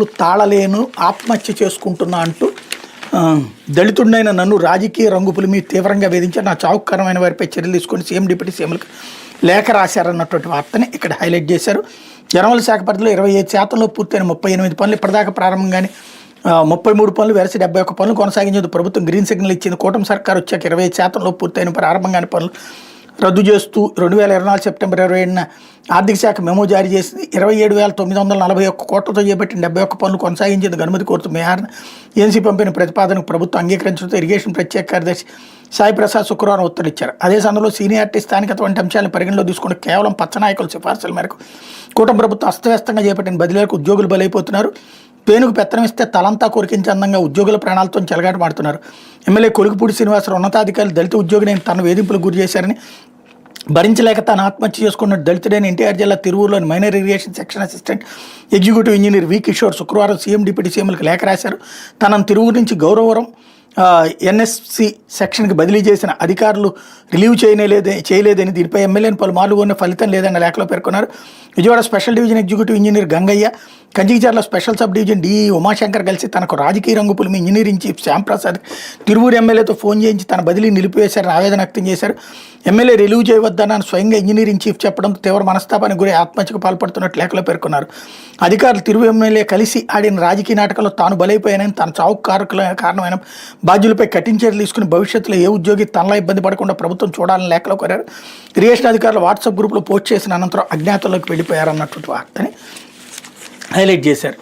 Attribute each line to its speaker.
Speaker 1: బతుకులు తాళలేను ఆత్మహత్య చేసుకుంటున్నా అంటూ దళితుడినైన నన్ను రాజకీయ రంగుపుల మీద తీవ్రంగా వేధించారు, నా చావుకరమైన వారిపై చర్యలు తీసుకొని సీఎం డిప్యూటీ సీఎంలకు లేఖ రాశారన్నటువంటి వార్తని ఇక్కడ హైలైట్ చేశారు. జనవరి శాఖ పరిధిలో 25% పూర్తయిన 38 పనులు ఇప్పటిదాకా ప్రారంభంగానే 33 పనులు వెరసి 71 పనులు కొనసాగించేందుకు ప్రభుత్వం గ్రీన్ సిగ్నల్ ఇచ్చింది. కూటమి సర్కారు వచ్చాక 25% పూర్తయిన ప్రారంభంగానే పనులు రద్దు చేస్తూ 2024 సెప్టెంబర్ 27న ఆర్థిక శాఖ మెమో జారీ చేసింది. 27,941 కోట్లతో చేపట్టిన 71 పనులు కొనసాగించేందుకు అనుమతి కోరుతూ మేహార్న ఏఎన్సీ పంపిన ప్రతిపాదనకు ప్రభుత్వం అంగీకరించడంతో ఇరిగేషన్ ప్రత్యేక కార్యదర్శి సాయి ప్రసాద్ శుక్రవారం ఉత్తర్విచ్చారు. అదే సమయంలో సీనియారిటీ స్థానికత వంటి అంశాలను పరిగణలో తీసుకుని కేవలం పచ్చనాయకుల సిఫార్సుల మేరకు కూటమి ప్రభుత్వం అస్తవ్యస్తంగా చేపట్టిన బదిలీలకు ఉద్యోగులు బలైపోతున్నారు. పేనుకు పెత్తనం ఇస్తే తలంతా కొరికించే అందంగా ఉద్యోగుల ప్రాణాలతో చెలగాటమాడుతున్నారు. ఎమ్మెల్యే కొలుకుపూడి శ్రీనివాసరావు ఉన్నతాధికారులు దళిత ఉద్యోగిని తన వేధింపులకు గురి చేశారని, భరించలేక తాను ఆత్మహత్య చేసుకున్న దళితుడైన ఎన్టీఆర్ జిల్లా తిరువూరులోని minor irrigation section assistant executive engineer V Kishore శుక్రవారం సీఎం డిప్యూటీ సీఎంలకు లేఖ రాశారు. తనను తిరువూరు నుంచి గౌరవరం ఎన్ఎస్సి సెక్షన్కి బదిలీ చేసిన అధికారులు రిలీవ్ చేయలేదని, దీనిపై ఎమ్మెల్యేని పలుమార్లు ఉన్న ఫలితం లేదన్న లేఖలో పేర్కొన్నారు. Vijayawada special division executive engineer Gangaiah, Kanchikacherla special sub division DE Umashankar కలిసి తనకు రాజకీయ రంగు పులిమి ఇంజనీరింగ్ చీఫ్ శ్యాంప్రసాద్ తిరువూరు ఎమ్మెల్యేతో ఫోన్ చేయించి తన బదిలీ నిలిపివేశారని ఆవేదన వ్యక్తం చేశారు. ఎమ్మెల్యే రిలీవ్ చేయవద్దన్న స్వయంగా ఇంజనీరింగ్ చీఫ్ చెప్పడంతో తీవ్ర మనస్తాపానికి గురి ఆత్మహత్యకు పాల్పడుతున్నట్లు లేఖలో పేర్కొన్నారు. అధికారులు తిరువు ఎమ్మెల్యే కలిసి ఆడిన రాజకీయ నాటకంలో తాను బలైపోయానని, తన చావుకు కారణమైన బాధ్యులపై కఠిన చర్యలు తీసుకుని భవిష్యత్తులో ఏ ఉద్యోగి తనలా ఇబ్బంది పడకుండా ప్రభుత్వం చూడాలని లేఖలో కోరారు. ఇరిగేషన్ అధికారులు వాట్సాప్ గ్రూప్లో పోస్ట్ చేసిన అనంతరం అజ్ఞాతంలోకి వెళ్ళిపోయారన్నటువంటి వార్తని హైలైట్ చేశారు.